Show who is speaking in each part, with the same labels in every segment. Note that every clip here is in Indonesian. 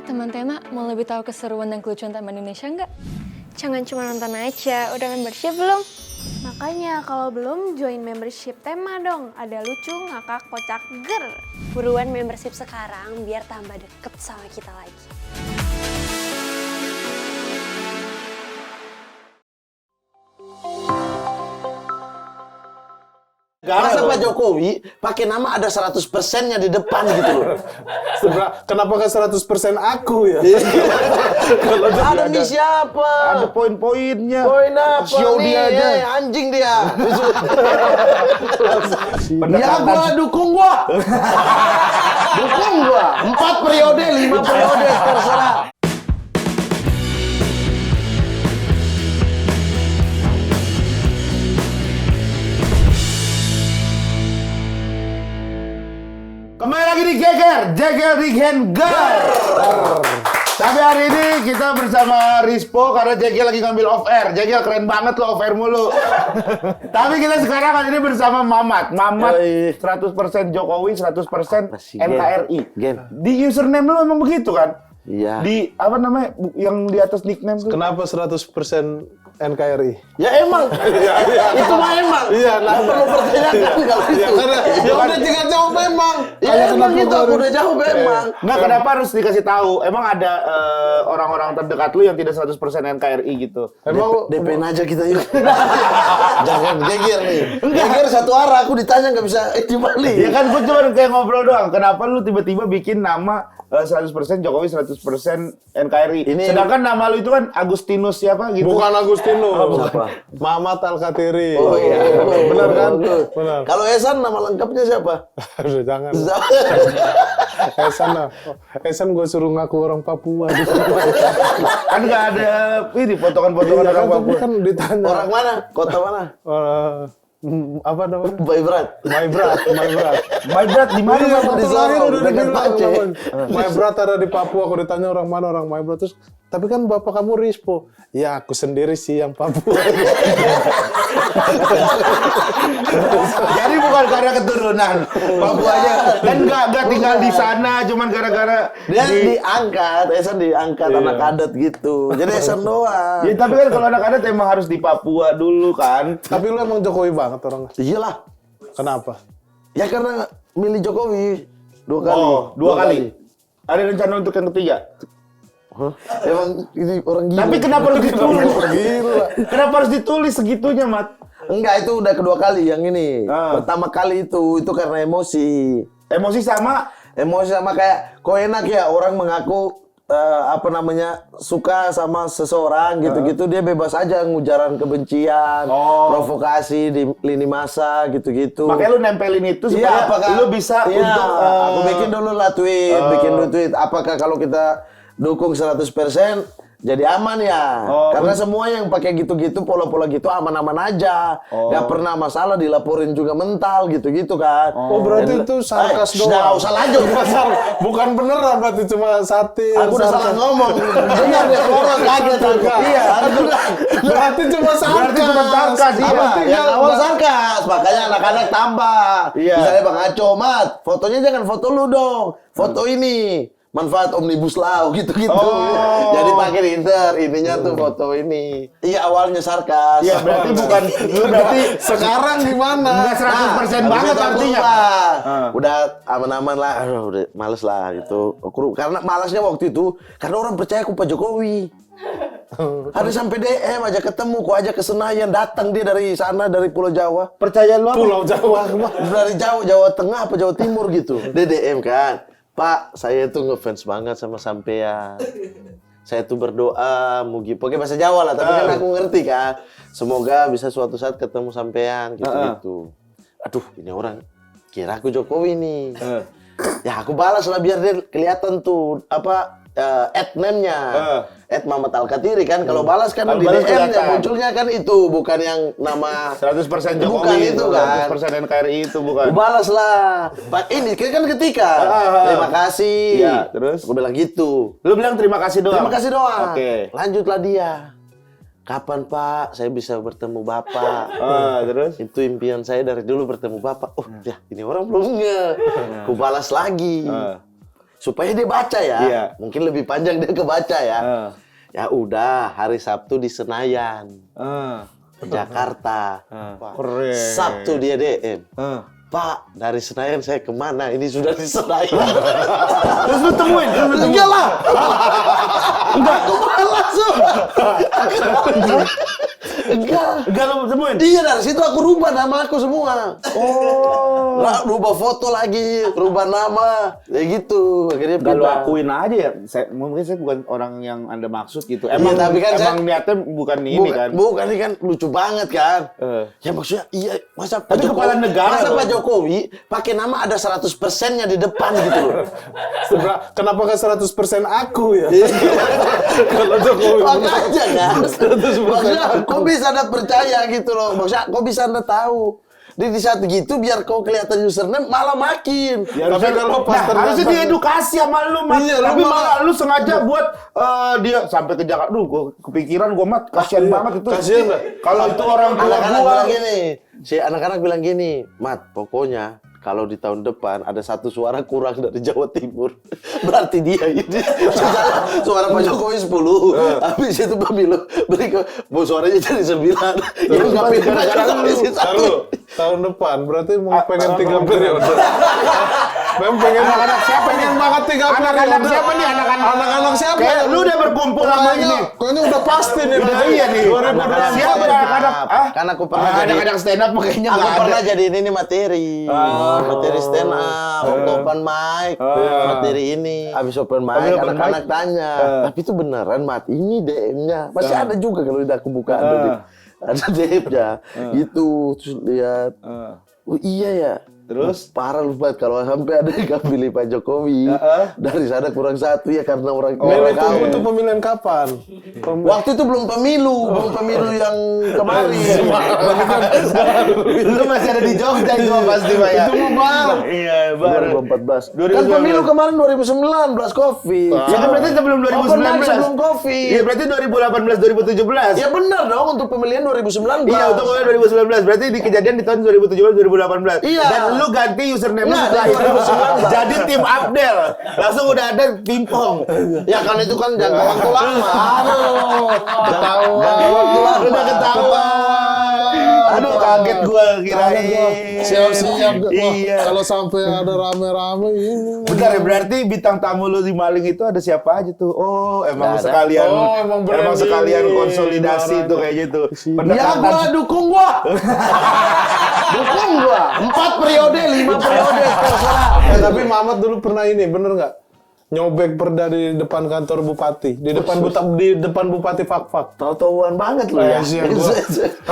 Speaker 1: Teman-teman mau lebih tahu keseruan dan kelucuan Taman Indonesia nggak?
Speaker 2: Jangan cuma nonton aja, udah membership belum?
Speaker 3: Makanya kalau belum join membership Tema dong. Ada lucu, ngakak, kocak, ger. Buruan membership sekarang biar tambah deket sama kita lagi.
Speaker 4: Masa Pak Jokowi pakai nama ada 100%-nya di depan gitu loh.
Speaker 5: Kenapa ke 100% aku ya?
Speaker 4: Kalau ada nih siapa?
Speaker 5: Ada poin-poinnya.
Speaker 4: Poin apa
Speaker 5: Show
Speaker 4: nih?
Speaker 5: dia aja.
Speaker 4: Anjing dia. Ya
Speaker 5: Pendekatan.
Speaker 4: gua dukung gua. Dukung gua. 4 periode, 5 periode terserah.
Speaker 5: Kembali lagi di Jeger di Gengar. Tapi hari ini kita bersama Rispo karena Jegel lagi ngambil off air. Jegel keren banget lo off air mulu. Tapi kita sekarang kali ini bersama Mamat. Mamat 100% Jokowi, 100% NKRI.
Speaker 4: Gen.
Speaker 5: Di username lo emang begitu kan?
Speaker 4: Iya.
Speaker 5: Di apa namanya yang di atas nickname tuh?
Speaker 6: Kenapa 100% NKRI?
Speaker 4: Ya emang. Itu mah emang.
Speaker 6: Iya,
Speaker 4: Nggak perlu pertanyakan kalau itu.
Speaker 6: Karena ya udah tinggal jawab memang.
Speaker 4: Ya emang itu aku udah jawab emang.
Speaker 5: Nggak, kenapa harus dikasih tahu? Emang ada orang-orang terdekat lu yang tidak 100% NKRI gitu?
Speaker 6: Emang
Speaker 4: DP-in aja kita yuk. Jangan geger nih. Geger satu arah, aku ditanya nggak bisa dibalik.
Speaker 5: Ya kan gue cuma kayak ngobrol doang. Kenapa lu tiba-tiba bikin nama 100% Jokowi, 100% NKRI? Sedangkan nama lu itu kan Agustinus siapa gitu?
Speaker 6: bukan Agustinus.
Speaker 4: Siapa?
Speaker 6: Mamat Al-Katiri.
Speaker 4: Oh iya.
Speaker 6: Benar kan?
Speaker 4: Betul.
Speaker 6: Benar.
Speaker 4: Kalau Esan nama lengkapnya siapa?
Speaker 6: Aduh, jangan. Esan gue suruh ngaku orang Papua.
Speaker 5: Kan nggak ada ini potongan-potongan
Speaker 6: Iya,
Speaker 5: orang
Speaker 6: kan,
Speaker 5: Papua.
Speaker 6: kan ditanya.
Speaker 4: Orang mana? Kota mana?
Speaker 6: Apa namanya?
Speaker 4: Baibrat.
Speaker 6: My Brat.
Speaker 5: My brother di mana?
Speaker 6: Iya,
Speaker 5: Bang?
Speaker 6: waktu
Speaker 4: Di
Speaker 6: lahir
Speaker 4: Sorong,
Speaker 6: udah
Speaker 4: dekat
Speaker 6: dibilang
Speaker 4: Aceh.
Speaker 6: namanya. My Brat ada di Papua. Aku ditanya orang mana orang My Brat. Terus, tapi kan bapak kamu Rispo. Ya, aku sendiri sih yang Papua.
Speaker 5: Jadi bukan karena keturunan Papuanya. Dan nggak tinggal di sana, cuman gara-gara
Speaker 4: Dia diangkat, Esan diangkat anak adat gitu. Jadi Esan doang.
Speaker 5: Ya tapi kan kalau anak adat emang harus di Papua dulu kan.
Speaker 6: Tapi lu emang Jokowi banget orang.
Speaker 4: Iyalah.
Speaker 6: Kenapa?
Speaker 4: Ya karena milih Jokowi 2 kali.
Speaker 5: Oh, 2 kali. Ada rencana untuk yang ketiga?
Speaker 4: Hah? Emang ini orang gila.
Speaker 5: Tapi kenapa harus ditulis?
Speaker 4: Gila.
Speaker 5: Kenapa harus ditulis segitunya, Mat?
Speaker 4: Enggak, itu udah kedua kali yang ini.
Speaker 5: Ah.
Speaker 4: Pertama kali itu karena emosi.
Speaker 5: Emosi sama
Speaker 4: Emosi sama kayak kok enak ya orang mengaku suka sama seseorang gitu-gitu, dia bebas aja ngujaran kebencian, provokasi di lini masa gitu-gitu.
Speaker 5: makanya lu nempelin itu supaya
Speaker 4: Iya, apakah
Speaker 5: lu bisa
Speaker 4: iya,
Speaker 5: untuk
Speaker 4: aku bikin dulu lah tweet, bikin dulu tweet. Apakah kalau kita dukung 100% jadi aman ya? Karena semua yang pakai gitu-gitu, pola-pola gitu aman-aman aja. Nggak pernah masalah, dilaporin juga mental gitu-gitu kan.
Speaker 6: Oh, berarti itu sarkas doang.
Speaker 4: Nggak usah lanjut.
Speaker 6: Bukan beneran, berarti cuma satir.
Speaker 4: Aku udah salah ngomong. Dengar dia orang kaget aku. Iya, aku udah.
Speaker 6: Berarti cuma sarkas.
Speaker 5: Berarti cuma sarkas, iya.
Speaker 4: Apa?
Speaker 6: Berarti
Speaker 4: Yang awal sarkas, makanya anak-anak tambah.
Speaker 5: Iya.
Speaker 4: Misalnya Bang Aco, Mat, fotonya jangan foto lu dong. Foto ini. Manfaat Omnibus Law gitu-gitu. Jadi pakai di Inter, ininya tuh foto ini. Iya, awalnya sarkas.
Speaker 5: Iya, berarti bukan lu berarti
Speaker 6: Sekarang gimana?
Speaker 5: enggak 100% banget
Speaker 4: habis itu
Speaker 5: artinya.
Speaker 4: berubah. Udah aman-aman lah. Aduh, udah males lah gitu. Karena malasnya waktu itu karena orang percaya aku Pak Jokowi. Ada sampai DM aja ketemu, kok aja ke Senayan, datang dia dari sana, dari Pulau Jawa.
Speaker 5: Percaya lu apa?
Speaker 6: Pulau Jawa.
Speaker 4: Dari Jawa Tengah apa Jawa Timur gitu. Dia DM kan, Pak, saya tuh ngefans banget sama sampean. Saya tuh berdoa, pokoknya bahasa Jawa lah, tapi kan aku ngerti kan. Semoga bisa suatu saat ketemu sampean gitu-gitu. Aduh, ini orang kira aku Jokowi nih. Ya aku balas lah biar dia kelihatan tuh @name-nya. Mamat Al-Katiri kan. Kalau balas kan
Speaker 5: Kalau
Speaker 4: di
Speaker 5: balas
Speaker 4: DM-nya
Speaker 5: kelihatan.
Speaker 4: munculnya kan itu, bukan yang nama
Speaker 5: 100% Jokowi,
Speaker 4: bukan itu kan.
Speaker 5: 100% NKRI itu bukan.
Speaker 4: Aku balas lah. Pak ini kan ketika. Terima kasih.
Speaker 5: Iya, terus?
Speaker 4: Aku bilang gitu.
Speaker 5: Lu bilang terima kasih doang.
Speaker 4: Terima kasih doang.
Speaker 5: Oke.
Speaker 4: Lanjutlah dia. Kapan Pak saya bisa bertemu Bapak?
Speaker 5: Terus?
Speaker 4: Itu impian saya dari dulu bertemu Bapak. Oh, ya ini orang belum nge. Aku balas lagi. supaya dia baca ya.
Speaker 5: Iya.
Speaker 4: Mungkin lebih panjang dia kebaca ya. Ya udah, hari Sabtu di Senayan, Jakarta.
Speaker 5: Keren.
Speaker 4: Sabtu dia DM. Pak, dari Senayan saya kemana? Ini sudah di Senayan.
Speaker 5: Terus lu temuin?
Speaker 4: Enggak lah. Enggak, langsung.
Speaker 5: Enggak lu temuin?
Speaker 4: Iya, dari situ aku rubah nama aku semua. Lah, rubah foto lagi, rubah nama. Ya gitu, akhirnya
Speaker 5: Enggak lu
Speaker 4: pindah.
Speaker 5: akuin aja ya. Mungkin saya bukan orang yang Anda maksud gitu.
Speaker 4: Iya,
Speaker 5: Emang
Speaker 4: tapi kan
Speaker 5: emang niatnya bukan ini kan.
Speaker 4: Bukan, ini kan lucu banget kan. Ya maksudnya, iya, masa Pak
Speaker 5: Tapi kepala negara
Speaker 4: masa
Speaker 5: loh.
Speaker 4: Pak Jokowi pakai nama ada 100%-nya di depan gitu loh.
Speaker 6: Kenapa nggak 100% aku ya?
Speaker 4: Kalau Jokowi makanya kan. Maksudnya, kok bisa Anda percaya gitu loh. Maksudnya, kok bisa Anda tahu? Di saat gitu biar kau kelihatan username malah makin.
Speaker 6: Ya, tapi kalau pas
Speaker 5: harusnya diedukasi sama lu, Mat.
Speaker 4: Iya,
Speaker 5: Tapi
Speaker 4: lu
Speaker 5: malah lu sengaja buat dia sampai ke Jakarta. Duh, gua kepikiran gua, Mat. Kasihan banget itu.
Speaker 6: Kasihan nggak?
Speaker 5: Kalau itu orang tua
Speaker 4: Anak-anak
Speaker 5: gua.
Speaker 4: bilang gini, si anak-anak bilang gini, Mat, pokoknya kalau di tahun depan ada satu suara kurang dari Jawa Timur, berarti dia ini. Misalnya suara Pak Jokowi 10, habis itu pemilu berikut, suaranya jadi 9. Yang nggak pilih Pak Jokowi sih
Speaker 6: Lalu,
Speaker 4: 1.
Speaker 6: tahun depan berarti mau pengen 3 periode. Memang pengen
Speaker 5: Anak-anak siapa nih?
Speaker 6: pengen banget 3 periode.
Speaker 5: Anak-anak siapa nih? Anak-anak
Speaker 6: siapa?
Speaker 5: Kayak lu udah berkumpul sama ini.
Speaker 6: Kayaknya udah pasti nih.
Speaker 5: Udah iya nih.
Speaker 6: 2024.
Speaker 5: Siapa anak-anak?
Speaker 4: Karena aku pernah jadi
Speaker 5: Anak-anak stand up kayaknya
Speaker 4: aku
Speaker 5: nggak ada.
Speaker 4: pernah jadi ini materi. Materi stand up, waktu open mic, materi ini. Habis open mic,
Speaker 5: Habis open
Speaker 4: anak-anak
Speaker 5: mic?
Speaker 4: tanya. Tapi itu beneran, Mat. Ini DM-nya. Masih ada juga kalau udah aku buka. Ada DM-nya. Gitu. Terus lihat. Oh iya ya.
Speaker 5: Terus?
Speaker 4: Parah lu banget kalau sampai ada yang pilih Pak Jokowi. Dari sana kurang satu ya karena orang
Speaker 6: Milih
Speaker 4: kau.
Speaker 6: tunggu untuk pemilihan kapan?
Speaker 4: Waktu itu belum pemilu yang kemarin.
Speaker 5: Lu masih ada di Jogja itu pasti, Pak ya.
Speaker 4: Itu mah baru.
Speaker 5: Iya, baru.
Speaker 4: 2014. Kan pemilu kemarin 2019 Covid.
Speaker 5: Ya kan berarti sebelum
Speaker 4: Open mic
Speaker 5: 2019.
Speaker 4: sebelum Covid.
Speaker 5: Iya, berarti 2018 2017.
Speaker 4: Ya benar dong untuk pemilihan 2019.
Speaker 5: Iya, untuk pemilu 2019. Berarti di kejadian di tahun 2017 2018.
Speaker 4: Iya.
Speaker 5: Dan lu ganti username lu
Speaker 4: Nah,
Speaker 5: setelah
Speaker 4: dari
Speaker 5: itu
Speaker 4: 2019.
Speaker 5: jadi tim Abdel. Langsung udah ada pingpong.
Speaker 4: Ya kan itu kan jangka waktu lama. Aduh.
Speaker 5: Ketahuan. Udah ketahuan. Aduh, kaget gua kirain.
Speaker 6: Siap-siap. Wah,
Speaker 5: Iya.
Speaker 6: kalau sampai ada rame-rame ini.
Speaker 5: Bentar ya, berarti bintang tamu lu di Maling itu ada siapa aja tuh? Oh, emang
Speaker 4: Nggak ada.
Speaker 5: sekalian
Speaker 6: Oh, emang branding.
Speaker 5: sekalian konsolidasi tuh kayaknya tuh.
Speaker 4: Ya gua dukung gua. Dukung gua. 4 periode, 5 periode terserah.
Speaker 6: Tapi Mamat dulu pernah ini, bener nggak? Nyobek perda di depan kantor bupati, di depan bupati Fakfak.
Speaker 4: Tahu-tahuan banget lu ya.
Speaker 6: Iya, gua.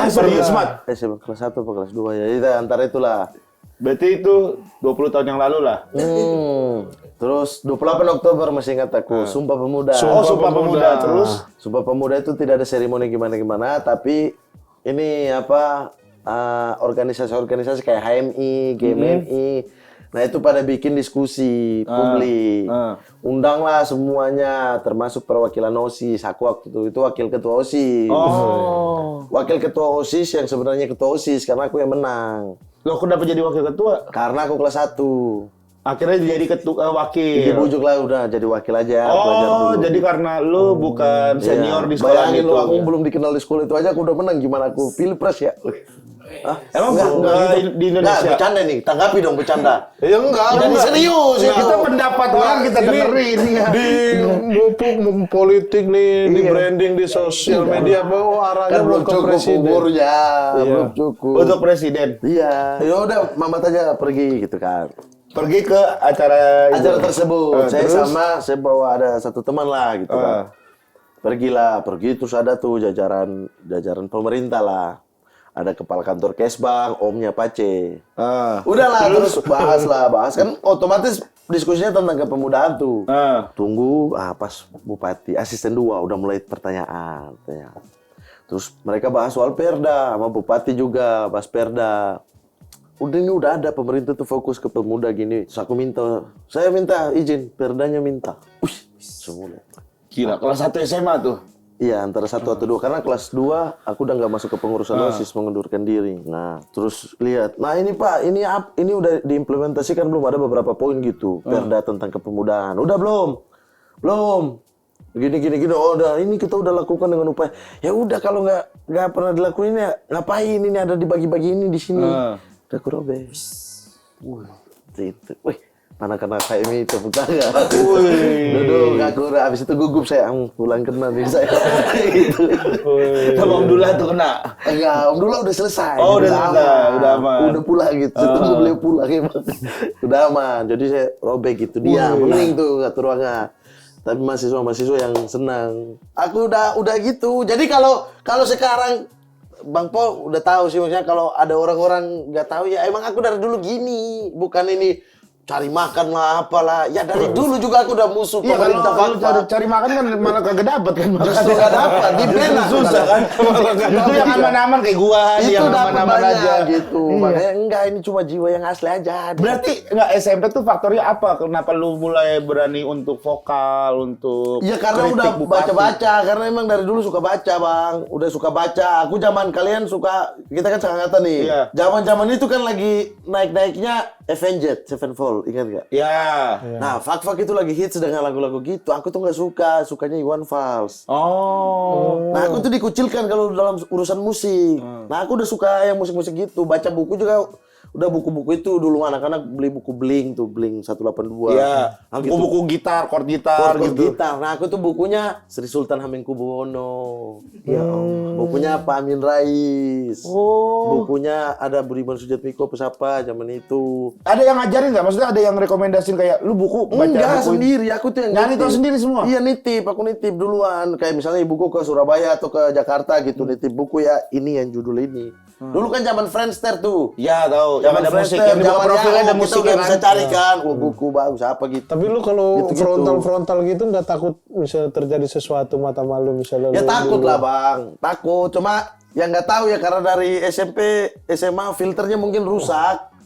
Speaker 5: Serius, Mat?
Speaker 4: SMP kelas 1 atau kelas 2 ya. Itu antara itulah.
Speaker 5: Berarti itu 20 tahun yang lalu lah.
Speaker 4: Terus 28 Oktober masih ingat aku, Sumpah Pemuda.
Speaker 5: Oh, Sumpah Pemuda. Terus?
Speaker 4: Sumpah Pemuda itu tidak ada seremoni gimana-gimana, tapi ini apa organisasi-organisasi kayak HMI, GMNI. Nah itu pada bikin diskusi publik, undanglah semuanya, termasuk perwakilan OSIS. Aku waktu itu wakil ketua OSIS. Wakil ketua OSIS yang sebenarnya ketua OSIS karena aku yang menang.
Speaker 5: Lo kenapa jadi wakil ketua?
Speaker 4: Karena aku kelas 1.
Speaker 5: Akhirnya jadi ketua wakil.
Speaker 4: Dibujuk lah udah jadi wakil aja. belajar
Speaker 5: Oh,
Speaker 4: dulu.
Speaker 5: jadi karena lu bukan senior
Speaker 4: Iya.
Speaker 5: di sekolah
Speaker 4: Bayangin
Speaker 5: gitu.
Speaker 4: lu, aku belum dikenal di sekolah itu aja aku udah menang, gimana aku pilpres ya? Hah?
Speaker 5: Emang di Indonesia?
Speaker 4: Nggak, bercanda nih, tanggapi dong bercanda.
Speaker 6: Ya enggak.
Speaker 4: Jadi serius
Speaker 5: Kita
Speaker 4: itu.
Speaker 5: pendapat orang kita dengerin ya.
Speaker 6: Di mumpung politik nih, di branding di sosial media, bahwa arahnya
Speaker 4: Kan
Speaker 6: mau
Speaker 4: belum
Speaker 6: ke
Speaker 4: cukup
Speaker 6: presiden.
Speaker 4: umurnya, belum cukup.
Speaker 5: Untuk presiden.
Speaker 4: Iya, ya udah Mamat aja pergi gitu kan.
Speaker 5: Pergi ke acara itu.
Speaker 4: Acara tersebut, saya
Speaker 5: terus?
Speaker 4: saya bawa ada satu teman lah gitu kan. Pergi terus ada tuh jajaran pemerintah lah. Ada kepala kantor Kesbang, omnya Pace. Udahlah terus bahas kan otomatis diskusinya tentang kepemudaan tuh. Tunggu pas bupati asisten 2 udah mulai pertanyaan. Terus mereka bahas soal Perda sama bupati juga bahas Perda. Udah ada pemerintah tuh fokus ke pemuda gini. Terus saya minta izin, Perdanya minta. Semula.
Speaker 5: Gila, kelas 1 SMA tuh.
Speaker 4: Iya, antara 1 atau 2. Karena kelas 2 aku udah nggak masuk ke pengurusan OSIS, mengundurkan diri. Nah, terus lihat. Nah, ini Pak, ini udah diimplementasikan belum? Ada beberapa poin gitu. Perda tentang kepemudaan. Udah belum? Belum. Gini. Oh, udah. Ini kita udah lakukan dengan upaya. Ya udah, kalau nggak pernah dilakuin ya ngapain? Ini ada dibagi-bagi ini di sini. Udah aku robek. Itu. Wih. Mana kena KMI tepuk tangan. Duduk, aku udah habis itu gugup saya, pulang kena nih saya. Gitu.
Speaker 5: Sama Om Dullah tuh kena.
Speaker 4: Enggak, Om Dullah udah selesai.
Speaker 5: Oh, udah selesai, udah aman.
Speaker 4: Udah pulang gitu. Tunggu beliau pulang emang. Udah aman. Jadi saya robek gitu. Dia mending tuh ngatur ruangan. Tapi mahasiswa yang senang. Aku udah gitu. Jadi kalau sekarang Bang Po udah tahu sih, maksudnya kalau ada orang-orang nggak tahu ya emang aku dari dulu gini. Bukan ini cari makan lah apalah. Ya dari dulu juga aku udah musuh pemerintah fakta.
Speaker 5: Cari makan kan malah kagak dapet kan.
Speaker 4: Justru nggak dapat, di ban
Speaker 5: susah kan. Itu yang aman-aman kayak gua,
Speaker 4: itu
Speaker 5: yang
Speaker 4: dapat
Speaker 5: aman-aman
Speaker 4: banyak
Speaker 5: aja
Speaker 4: gitu. Makanya enggak, ini cuma jiwa yang asli aja.
Speaker 5: Berarti enggak SMP tuh faktornya apa? Kenapa lu mulai berani untuk vokal, untuk
Speaker 4: Ya karena
Speaker 5: kritik
Speaker 4: udah
Speaker 5: bupati?
Speaker 4: baca-baca, karena emang dari dulu suka baca, Bang. Udah suka baca. Aku zaman kalian suka, kita kan seangkatan nih.
Speaker 5: Iya.
Speaker 4: Zaman-zaman itu kan lagi naik-naiknya Avenged Sevenfold, ingat nggak?
Speaker 5: Ya.
Speaker 4: Nah, Fak itu lagi hits dengan lagu-lagu gitu. Aku tuh nggak sukanya Iwan Fals.
Speaker 5: Oh.
Speaker 4: Nah, aku tuh dikucilkan kalau dalam urusan musik. Nah, aku udah suka yang musik-musik gitu. Baca buku juga udah buku-buku itu dulu anak-anak beli buku Blink 182.
Speaker 5: Iya.
Speaker 4: Nah, gitu.
Speaker 5: Buku-buku gitar, chord gitar
Speaker 4: Chord
Speaker 5: gitu.
Speaker 4: gitar. Nah, aku tuh bukunya Sri Sultan Hamengkubuwono. Ya, bukunya Pak Amin Rais. Bukunya ada Budiman Sujatmiko Pesapa zaman itu.
Speaker 5: Ada yang ngajarin nggak? Maksudnya ada yang rekomendasiin kayak lu buku baca
Speaker 4: Enggak,
Speaker 5: buku
Speaker 4: sendiri. Aku tuh yang
Speaker 5: nyari
Speaker 4: nitip.
Speaker 5: tahu sendiri semua?
Speaker 4: Iya, aku nitip duluan. Kayak misalnya ibuku ke Surabaya atau ke Jakarta gitu, nitip buku ya, ini yang judul ini. Dulu kan zaman Friendster tuh.
Speaker 5: Iya, tahu. Yang ada musik,
Speaker 4: Friendster,
Speaker 5: yang dibuka
Speaker 4: zaman
Speaker 5: profilnya ada
Speaker 4: kita
Speaker 5: musik
Speaker 4: udah
Speaker 5: kan.
Speaker 4: bisa cari kan, buku bagus apa gitu.
Speaker 6: Tapi lu kalau
Speaker 4: Gitu-gitu.
Speaker 6: frontal gitu nggak takut misalnya terjadi sesuatu mata malu misalnya
Speaker 4: Ya
Speaker 6: lu-
Speaker 4: takut
Speaker 6: lu-
Speaker 4: lah Bang, takut. Cuma yang nggak tahu ya karena dari SMP, SMA filternya mungkin rusak.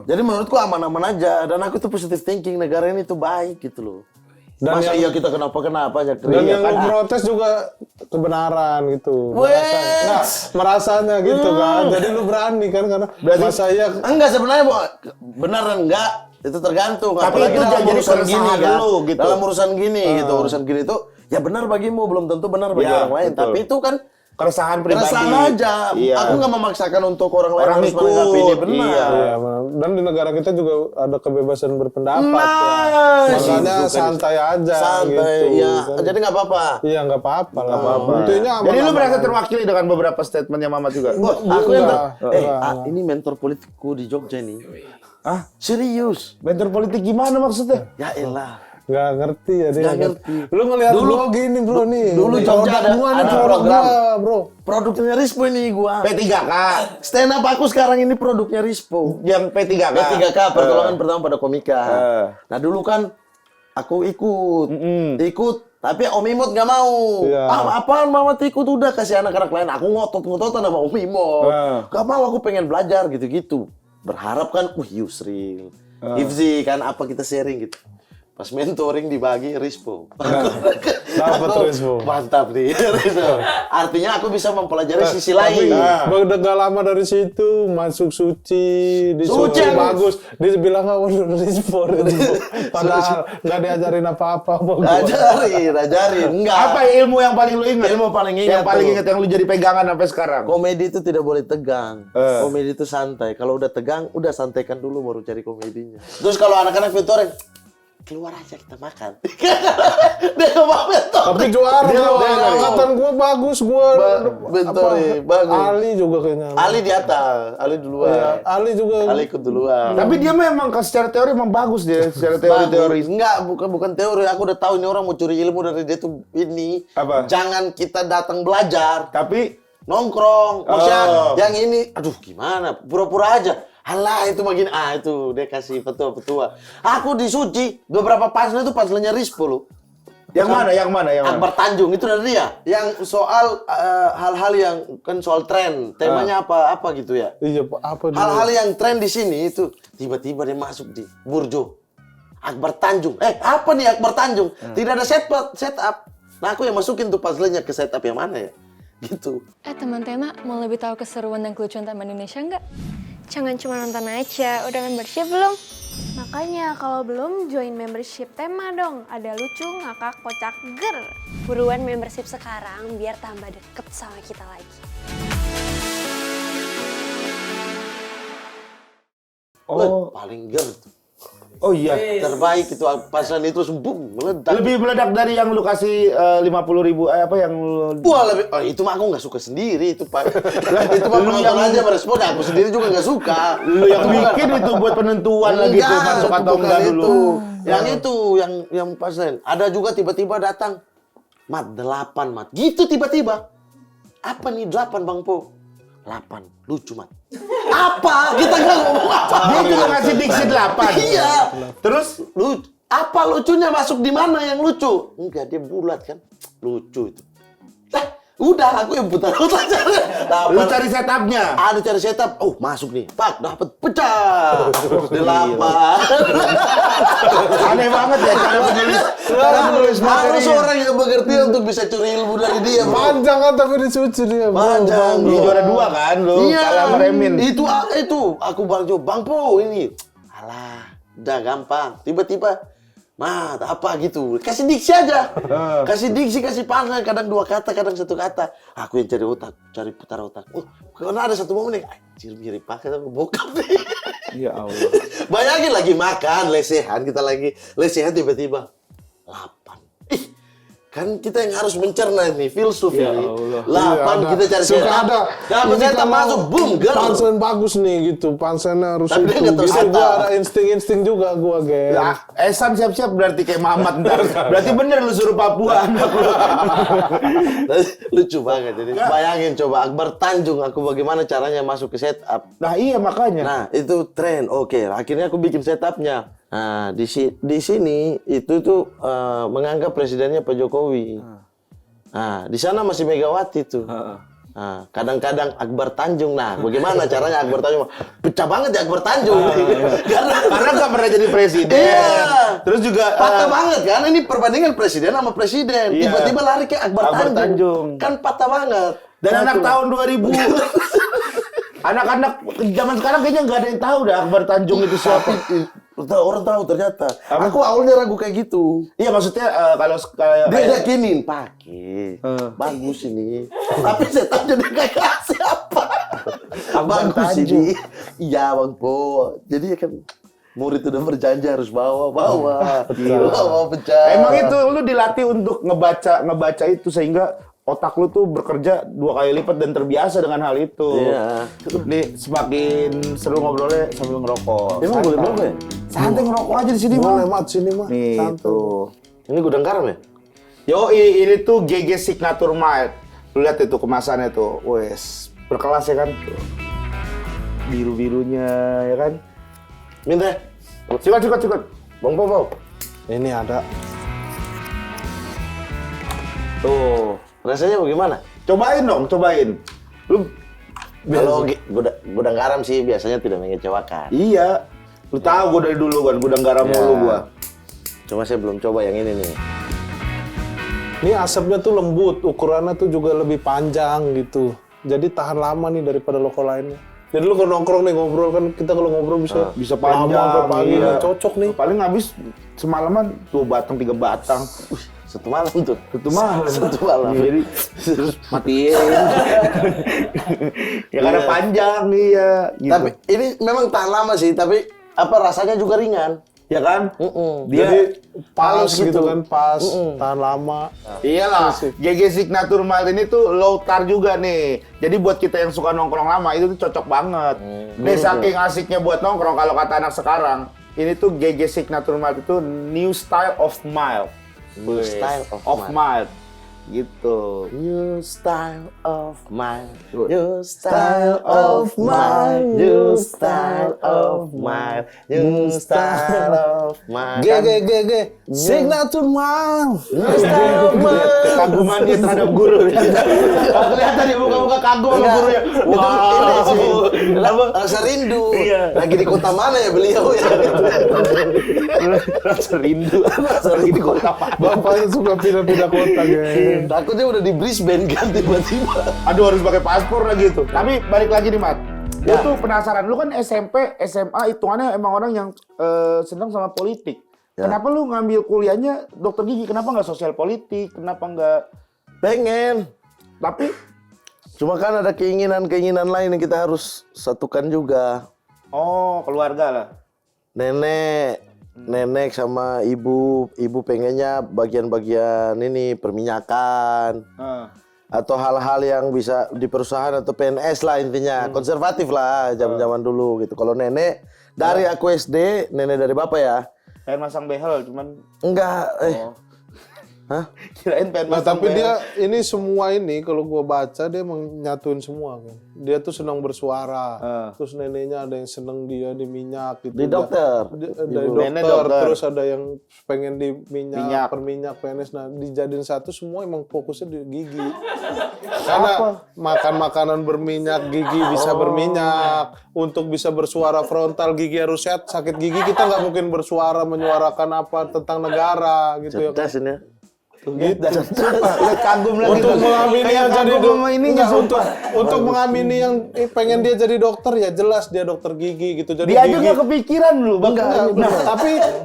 Speaker 4: Jadi menurutku aman-aman aja. Dan aku tuh positive thinking, negara ini tuh baik gitu loh.
Speaker 6: Dan
Speaker 4: Masa
Speaker 6: yang-
Speaker 4: iya kita kenapa aja
Speaker 6: Dan yang
Speaker 4: kan?
Speaker 6: lu protes juga kebenaran gitu.
Speaker 4: Wes.
Speaker 6: Nggak, merasanya gitu kan. Jadi lu berani kan karena masa iya
Speaker 4: Enggak sebenarnya benar dan enggak itu tergantung.
Speaker 5: Tapi
Speaker 4: Apalagi
Speaker 5: itu
Speaker 4: dalam
Speaker 5: jadi
Speaker 4: urusan gini
Speaker 5: keresahan
Speaker 4: kan.
Speaker 5: lu, gitu.
Speaker 4: Dalam urusan gini gitu, urusan gini itu ya benar bagimu belum tentu benar bagi
Speaker 5: Ya,
Speaker 4: orang lain.
Speaker 5: betul.
Speaker 4: Tapi itu kan
Speaker 5: Keresahan pribadi.
Speaker 4: keresahan aja.
Speaker 5: Iya.
Speaker 4: Aku nggak memaksakan untuk orang lain
Speaker 5: Orang
Speaker 4: harus
Speaker 5: ikut.
Speaker 4: menanggapi ini benar.
Speaker 5: Iya.
Speaker 6: Iya, dan di negara kita juga ada kebebasan berpendapat.
Speaker 4: Nah,
Speaker 6: ya. Makanya
Speaker 4: gitu.
Speaker 6: santai aja
Speaker 4: Santai,
Speaker 6: gitu.
Speaker 4: ya.
Speaker 6: Kan.
Speaker 4: Jadi nggak apa-apa.
Speaker 6: Iya, nggak apa-apa. Intinya
Speaker 5: Jadi lu
Speaker 6: aman-aman
Speaker 5: merasa
Speaker 6: aja.
Speaker 5: terwakili dengan beberapa statementnya Mamat juga?
Speaker 4: Aku yang
Speaker 6: enggak.
Speaker 4: ini mentor politikku di Jogja nih. Ah, serius?
Speaker 5: Mentor politik gimana maksudnya?
Speaker 4: Ya elah.
Speaker 6: Nggak ngerti ya dia.
Speaker 4: Nggak ngerti.
Speaker 6: Lu ngeliat
Speaker 4: Dulu-
Speaker 6: gua gini bro nih.
Speaker 4: dulu Jogja
Speaker 6: Produk gua nih,
Speaker 4: ada
Speaker 6: produk
Speaker 4: program.
Speaker 6: gua, bro.
Speaker 4: Produknya Rispo ini gua.
Speaker 5: P3K.
Speaker 4: Stand up aku sekarang ini produknya Rispo.
Speaker 5: Yang P3K.
Speaker 4: P3K pertolongan pertama pada komika. Nah dulu kan aku ikut, tapi Om Imut nggak mau.
Speaker 6: Iya.
Speaker 4: Apaan Mama ikut udah kasih anak-anak lain. Aku ngotot-ngototan sama Om Imut. Gak mau, aku pengen belajar gitu-gitu. Berharap kan, Yusril, Ifzi kan apa kita sharing gitu. Pas mentoring dibagi Rispo.
Speaker 6: Dapat Rispo.
Speaker 4: Mantap nih Rispo. Artinya aku bisa mempelajari sisi
Speaker 6: Tapi
Speaker 4: lain.
Speaker 6: udah gak lama dari situ masuk suci, di
Speaker 4: Suci,
Speaker 6: suci
Speaker 4: aku-
Speaker 6: bagus, dia bilang awal Rispo. Padahal nggak diajarin apa-apa sama gua.
Speaker 4: Ajarin, enggak.
Speaker 5: Apa ilmu yang paling lu ingat?
Speaker 4: Ilmu paling ingat
Speaker 5: Yang paling
Speaker 4: tuh.
Speaker 5: ingat yang lu jadi pegangan sampai sekarang.
Speaker 4: Komedi itu tidak boleh tegang. Komedi itu santai. Kalau udah tegang, udah santaikan dulu baru cari komedinya. Terus kalau anak-anak mentoring, keluar aja kita makan. Dia nggak mau mentoring.
Speaker 6: Tapi juara
Speaker 4: Dia
Speaker 6: bro,
Speaker 4: nggak mau.
Speaker 6: angkatan gua bagus, gua
Speaker 4: mentoring, bagus.
Speaker 6: Ali juga kayaknya.
Speaker 4: Ali di atas, Ali duluan.
Speaker 6: Iya, Ali juga.
Speaker 4: Ali ikut duluan.
Speaker 5: Tapi dia memang secara teori memang bagus dia, secara
Speaker 4: Bagus.
Speaker 5: teori-teori.
Speaker 4: Enggak, bukan teori. Aku udah tahu ini orang mau curi ilmu dari dia tuh ini.
Speaker 5: Apa?
Speaker 4: Jangan kita datang belajar.
Speaker 5: Tapi
Speaker 4: Nongkrong, maksudnya yang ini, aduh gimana, pura-pura aja. Alah itu begini, itu dia kasih petua-petua. Aku di Suci, beberapa punchline itu punchline-nya Rispo loh.
Speaker 5: yang mana?
Speaker 4: Akbar Tanjung, itu dari dia. Yang soal hal-hal yang, kan soal tren, temanya apa gitu ya.
Speaker 6: Iya, apa dia?
Speaker 4: Hal-hal yang tren di sini itu, tiba-tiba dia masuk di Burjo. Akbar Tanjung, apa nih Akbar Tanjung? Tidak ada setup. Nah aku yang masukin tuh puzzle-nya ke setup yang mana ya? Gitu.
Speaker 1: Teman Tema mau lebih tahu keseruan dan kelucuan Tema Indonesia nggak?
Speaker 2: Jangan cuma nonton aja, udah membership belum?
Speaker 3: Makanya kalau belum join membership Tema dong. Ada lucu, ngakak, kocak, ger. Buruan membership sekarang biar tambah deket sama kita lagi.
Speaker 4: Oh, paling ger tuh.
Speaker 5: Oh iya.
Speaker 4: Terbaik itu pasan itu langsung boom, meledak.
Speaker 5: Lebih meledak dari yang lu kasih 50.000 apa yang lu...
Speaker 4: Wah, lebih, itu mah aku nggak suka sendiri itu Pak. Itu mah penonton aja merespon, aku sendiri juga nggak suka.
Speaker 5: Lu yang bikin itu buat penentuan lagi tuh masuk atau enggak dulu.
Speaker 4: Yang itu, yang pasan. Ada juga tiba-tiba datang, Mat 8 Mat. Gitu tiba-tiba. Apa nih 8 Bang Po? 8, lucu Mat. Apa? Kita nggak ngomong apa.
Speaker 5: Dia juga ngasih diksi 8.
Speaker 4: Iya.
Speaker 5: Terus
Speaker 4: Lucu. Apa lucunya masuk di mana yang lucu? Enggak, dia bulat kan. Lucu itu. Udah aku yang putar-putar cari.
Speaker 5: lu cari setupnya.
Speaker 4: Ada cari setup. Oh, masuk nih. Pak, dapat pecah. Delapan.
Speaker 5: Aneh banget ya cara menulis
Speaker 4: Harus orang yang mengerti untuk bisa curi ilmu dari dia, Bro.
Speaker 6: Panjang kan tapi dicuci dia.
Speaker 4: Panjang,
Speaker 5: Lu
Speaker 4: bro.
Speaker 5: juara 2 kan lu, kalah sama Remin.
Speaker 4: Itu aku Bang Jo, Bang Po ini. Alah, udah gampang. Tiba-tiba Mat, apa gitu. Kasih diksi aja. Kasih diksi, kasih panah. Kadang 2 kata, kadang 1 kata. Aku yang cari otak, cari putar otak. Oh, karena ada satu momen nih. Anjir, mirip pakai sama bokap nih.
Speaker 6: Ya Allah.
Speaker 4: Bayangin lagi makan, lesehan. Kita lagi lesehan tiba-tiba 8. Ih, kan kita yang harus mencerna nih, filsuf
Speaker 6: Ya
Speaker 4: ini.
Speaker 6: Allah.
Speaker 4: 8 kita cari
Speaker 6: Suka
Speaker 4: setup.
Speaker 6: ada.
Speaker 4: Dapat
Speaker 6: Ini
Speaker 4: setup
Speaker 6: kalau
Speaker 4: masuk, boom, ger.
Speaker 6: Punchline bagus nih gitu. Punchline harus
Speaker 4: Tapi dia
Speaker 6: itu.
Speaker 4: nggak tahu
Speaker 6: Gitu
Speaker 4: setup.
Speaker 6: gua ada insting-insting juga gua, Gen.
Speaker 5: Ya, Esan siap-siap berarti kayak Mamat ntar. Berarti bener lu suruh Papua anak lu.
Speaker 4: Lucu banget. Jadi bayangin coba Akbar Tanjung aku bagaimana caranya masuk ke setup.
Speaker 5: Nah iya makanya.
Speaker 4: Nah, itu tren. Oke, akhirnya aku bikin setupnya. Nah, di sini itu tuh menganggap presidennya Pak Jokowi. Nah, di sana masih Megawati tuh. Nah, kadang-kadang Akbar Tanjung. Nah, bagaimana caranya Akbar Tanjung? Pecah banget ya Akbar Tanjung.
Speaker 5: Karena nggak pernah jadi presiden.
Speaker 4: Iya.
Speaker 5: Terus juga
Speaker 4: Patah banget kan? Ini perbandingan presiden sama presiden.
Speaker 5: Iya.
Speaker 4: Tiba-tiba lari ke Akbar
Speaker 5: Akbar
Speaker 4: Tanjung.
Speaker 5: Tanjung.
Speaker 4: Kan patah banget.
Speaker 5: dan anak
Speaker 4: Satu.
Speaker 5: tahun 2000. Anak-anak zaman sekarang kayaknya nggak ada yang tahu dah Akbar Tanjung itu siapa.
Speaker 4: Orang tahu ternyata. Aku awalnya ragu kayak gitu.
Speaker 5: Iya maksudnya kalau kayak
Speaker 4: Dia yakinin pakai. Bagus ini. Tapi saya tanya dia nggak kasih apa. Bagus
Speaker 5: Tanjung.
Speaker 4: ini. Iya Bang Po. Jadi kan murid udah berjanji harus bawa. Bawa pecah.
Speaker 5: emang itu lu dilatih untuk ngebaca itu sehingga otak lu tuh bekerja 2 kali lipat dan terbiasa dengan hal itu.
Speaker 4: Iya.
Speaker 5: Nih semakin seru ngobrolnya sambil ngerokok.
Speaker 4: Emang boleh merokok ya?
Speaker 5: Santai ngerokok aja di sini
Speaker 6: Boleh,
Speaker 5: mah.
Speaker 6: Mat, sini mah.
Speaker 5: Nih
Speaker 6: Santai.
Speaker 5: tuh.
Speaker 4: Ini gudang garam ya?
Speaker 5: Yoi, ini tuh GG Signature Mild. Lu lihat itu kemasannya tuh. Wes, berkelas ya kan? Tuh. Biru-birunya ya kan?
Speaker 4: Minta.
Speaker 5: Cikot.
Speaker 4: Bang Po.
Speaker 6: Ini ada.
Speaker 5: Tuh.
Speaker 4: Rasanya bagaimana?
Speaker 5: Cobain dong, cobain. Lu
Speaker 4: Kalau gudang garam sih biasanya tidak mengecewakan.
Speaker 5: iya. Lu tahu gua dari dulu kan gudang garam
Speaker 4: Ya.
Speaker 5: mulu gua.
Speaker 4: Cuma saya belum coba yang ini nih.
Speaker 6: Ini asapnya tuh lembut, ukurannya tuh juga lebih panjang gitu. Jadi tahan lama nih daripada rokok lainnya. Jadi lu kalau nongkrong nih ngobrol kan kita kalau ngobrol bisa
Speaker 5: Bisa panjang,
Speaker 6: lama sampai pagi.
Speaker 5: iya.
Speaker 6: Nah, cocok nih.
Speaker 5: Paling habis semalaman 2 batang, 3 batang.
Speaker 4: Satu malam tuh.
Speaker 5: Itu mah
Speaker 4: Satu malam.
Speaker 5: Iya, jadi terus matiin. Ya karena
Speaker 4: Iya.
Speaker 5: panjang iya gitu.
Speaker 4: Tapi ini memang tahan lama sih, tapi apa rasanya juga ringan.
Speaker 5: ya kan?
Speaker 4: Dia
Speaker 6: Jadi pas
Speaker 5: halus
Speaker 6: gitu
Speaker 5: gitu.
Speaker 6: kan, pas, tahan lama.
Speaker 5: Iyalah, GG Signature Mild ini tuh low tar juga nih. Jadi buat kita yang suka nongkrong lama itu tuh cocok banget. Nih saking asiknya buat nongkrong kalau kata anak sekarang, ini tuh GG Signature Mild itu new style of mild.
Speaker 4: New style of
Speaker 5: mild. Gitu.
Speaker 4: New style of mine.
Speaker 5: Good.
Speaker 4: New style of mine. New style of mine. New style of mine.
Speaker 6: G, signature mile.
Speaker 4: New style of mine.
Speaker 5: kekagumannya terhadap guru. Kelihatan dia muka-muka kagum sama gurunya.
Speaker 4: Ini sih, rasa rindu. Lagi di kota mana ya beliau ya?
Speaker 5: Rasa rindu. Lagi di kota Pak.
Speaker 6: Bapaknya suka pindah-pindah kota, Gen.
Speaker 4: Takutnya udah di Brisbane kan tiba-tiba.
Speaker 5: Aduh, harus pakai paspor lagi itu. Tapi balik lagi nih, Mat. Gue tuh penasaran, lu kan SMP, SMA hitungannya emang orang yang senang sama politik. Kenapa lu ngambil kuliahnya dokter gigi? Kenapa nggak sosial politik? Kenapa nggak...
Speaker 4: Pengen.
Speaker 5: Tapi,
Speaker 4: Cuma kan ada keinginan-keinginan lain yang kita harus satukan juga.
Speaker 5: oh keluarga lah.
Speaker 4: Nenek sama ibu pengennya bagian-bagian ini perminyakan. Atau hal-hal yang bisa di perusahaan atau PNS lah intinya. Konservatif lah zaman-zaman dulu gitu. Kalau nenek dari aku SD, nenek dari bapak ya.
Speaker 5: Pengen masang behel, cuman...
Speaker 4: Enggak, Hah?
Speaker 5: Kirain pengen
Speaker 6: Nah,
Speaker 5: masang
Speaker 6: tapi
Speaker 5: behel.
Speaker 6: dia ini semua ini kalau gua baca dia menyatuin semua kan. Dia tuh senang bersuara. Terus neneknya ada yang senang dia di minyak gitu.
Speaker 4: Di dokter.
Speaker 6: Dari
Speaker 5: Nenek
Speaker 6: dokter,
Speaker 5: dokter.
Speaker 6: terus ada yang pengen di
Speaker 5: Minyak.
Speaker 6: minyak, perminyak, PNS. Nah, dijadiin satu semua emang fokusnya di gigi. Karena makan makanan berminyak, gigi bisa berminyak. Untuk bisa bersuara frontal, gigi harus sehat. Sakit gigi kita nggak mungkin bersuara menyuarakan apa tentang negara gitu ya.
Speaker 4: Cerdas ini ya.
Speaker 6: Gitu.
Speaker 5: Lihat kagum lagi.
Speaker 6: Untuk
Speaker 5: tuh.
Speaker 6: mengamini
Speaker 5: Kayak
Speaker 6: yang jadi
Speaker 5: kagum sama ininya,
Speaker 6: Enggak, untuk mengamini yang pengen dia jadi dokter ya jelas dia dokter gigi gitu. Jadi
Speaker 5: Dia aja
Speaker 6: gigi
Speaker 5: nggak kepikiran lu, Bang.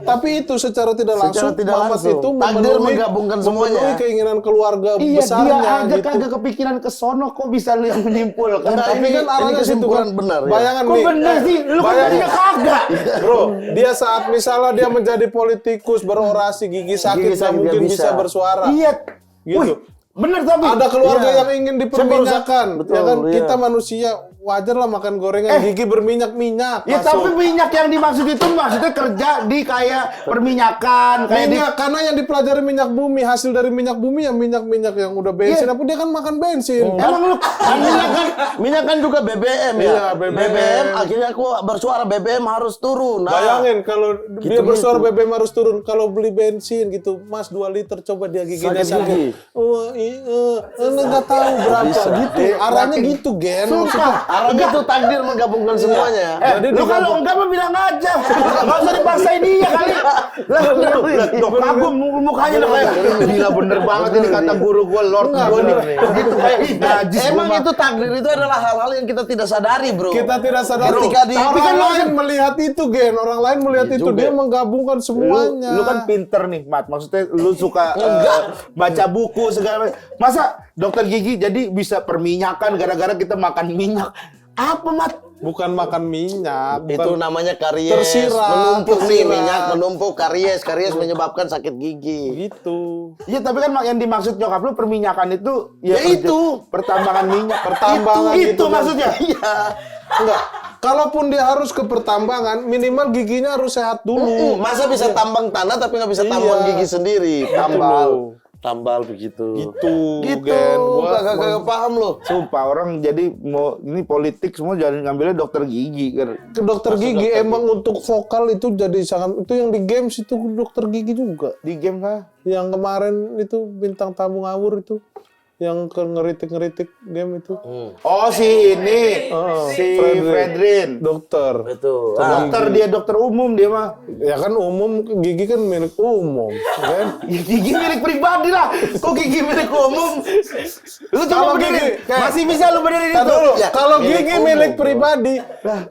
Speaker 6: tapi itu secara tidak langsung
Speaker 4: tidak
Speaker 6: Mamat
Speaker 4: langsung.
Speaker 6: itu
Speaker 4: Takdir menggabungkan semuanya.
Speaker 6: memenuhi keinginan keluarga
Speaker 5: Iya,
Speaker 6: besarnya
Speaker 5: dia aja
Speaker 6: gitu.
Speaker 5: kagak kepikiran ke sono, kok bisa lu yang menyimpulkan.
Speaker 4: Enggak,
Speaker 6: Tapi kan arahnya situ
Speaker 4: kesimpulan
Speaker 6: kan
Speaker 4: benar ya.
Speaker 6: Bayangan
Speaker 5: Kok
Speaker 6: nih.
Speaker 5: bener sih? Lu kan tadinya kagak.
Speaker 6: Bro, dia saat misalnya dia menjadi politikus berorasi gigi sakit
Speaker 4: Gigi
Speaker 6: nggak
Speaker 4: sakit
Speaker 6: mungkin
Speaker 4: nggak
Speaker 6: bisa
Speaker 4: bisa.
Speaker 6: bersuara.
Speaker 5: Iya.
Speaker 6: Gitu.
Speaker 5: Wih, bener tapi.
Speaker 6: Ada keluarga
Speaker 4: Iya.
Speaker 6: yang ingin
Speaker 4: Saya
Speaker 6: diperminyakan,
Speaker 4: betul,
Speaker 6: ya kan?
Speaker 4: iya.
Speaker 6: Kita manusia wajar lah makan gorengan, gigi berminyak-minyak.
Speaker 5: Ya
Speaker 6: masuk.
Speaker 5: tapi minyak yang dimaksud itu maksudnya kerja di kayak perminyakan, kayak
Speaker 6: Minyak, karena yang dipelajari minyak bumi, hasil dari minyak bumi ya minyak-minyak yang udah bensin.
Speaker 5: Iya.
Speaker 6: Apa dia kan makan bensin?
Speaker 5: Emang lu
Speaker 4: Minyak kan juga BBM ya.
Speaker 6: Iya, BBM.
Speaker 4: Akhirnya aku bersuara BBM harus turun. Nah,
Speaker 6: Bayangin kalau dia
Speaker 4: Gitu-gitu.
Speaker 6: bersuara BBM harus turun. Kalau beli bensin gitu, Mas 2 liter coba dia giginya
Speaker 4: Sakit
Speaker 6: sakit.
Speaker 4: gigi.
Speaker 6: Oh, nggak tahu berapa gitu. Arahnya gitu, Gen. Maksudnya,
Speaker 4: arahnya tuh takdir menggabungkan semuanya.
Speaker 6: Jadi
Speaker 5: lu kalau enggak mah bilang aja. Enggak usah dipaksain dia kali. Lah, dok kagum mukanya udah kayak gila bener banget ini kata guru gua Lord gua nih. Gitu kayak ih najis gua
Speaker 4: Emang
Speaker 5: mah.
Speaker 4: itu takdir itu adalah hal-hal yang kita tidak sadari, bro.
Speaker 6: kita tidak sadar.
Speaker 4: Ketika di-
Speaker 6: Orang
Speaker 4: Tapi kan
Speaker 6: lain melihat itu, Gen. Orang lain melihat itu.
Speaker 4: juga.
Speaker 6: Dia menggabungkan semuanya.
Speaker 5: Lu kan pinter nih, Mat. Maksudnya lu suka baca buku segala. Masa dokter gigi jadi bisa perminyakan gara-gara kita makan minyak? Apa, Mat?
Speaker 6: bukan makan minyak.
Speaker 4: Itu
Speaker 6: bukan-
Speaker 4: namanya karies.
Speaker 6: Tersirat,
Speaker 4: Menumpuk nih
Speaker 6: tersirat.
Speaker 4: minyak, menumpuk karies menyebabkan sakit gigi.
Speaker 6: gitu.
Speaker 5: Iya, tapi kan yang dimaksud nyokap lu perminyakan itu
Speaker 4: Ya itu.
Speaker 5: pertambangan minyak.
Speaker 6: Pertambangan
Speaker 5: itu
Speaker 6: gitu kan.
Speaker 5: maksudnya.
Speaker 4: Iya.
Speaker 6: Enggak. Kalaupun dia harus ke pertambangan, minimal giginya harus sehat dulu.
Speaker 4: Masa bisa tambang tanah tapi nggak bisa tambang
Speaker 6: Iya.
Speaker 4: gigi sendiri? Tambal begitu.
Speaker 6: Gitu,
Speaker 4: Gitu.
Speaker 6: Gen. Gua-
Speaker 4: Kagak paham loh.
Speaker 5: Sumpah orang jadi mau ini politik semua jadi ngambilnya dokter gigi kan.
Speaker 6: Ke dokter gigi emang untuk vokal itu jadi sangat itu yang di games itu dokter gigi juga.
Speaker 5: Di game kah?
Speaker 6: Yang kemarin itu bintang tamu ngawur itu yang ngeritik game itu.
Speaker 5: Oh si ini, si
Speaker 6: Fredrin.
Speaker 5: Fredrin.
Speaker 6: Dokter.
Speaker 4: Betul.
Speaker 5: Dokter dia dokter umum dia mah.
Speaker 6: Ya kan umum gigi kan milik umum, kan?
Speaker 5: Gigi milik pribadi lah. Kok gigi milik umum? Lu coba
Speaker 6: Kalau
Speaker 5: berdiri.
Speaker 6: gigi-
Speaker 5: Masih bisa lu berdiri
Speaker 6: Tar
Speaker 5: itu.
Speaker 6: dulu,
Speaker 4: Ya,
Speaker 6: kalau
Speaker 4: milik
Speaker 6: gigi
Speaker 4: umum,
Speaker 6: milik
Speaker 4: bro.
Speaker 6: pribadi,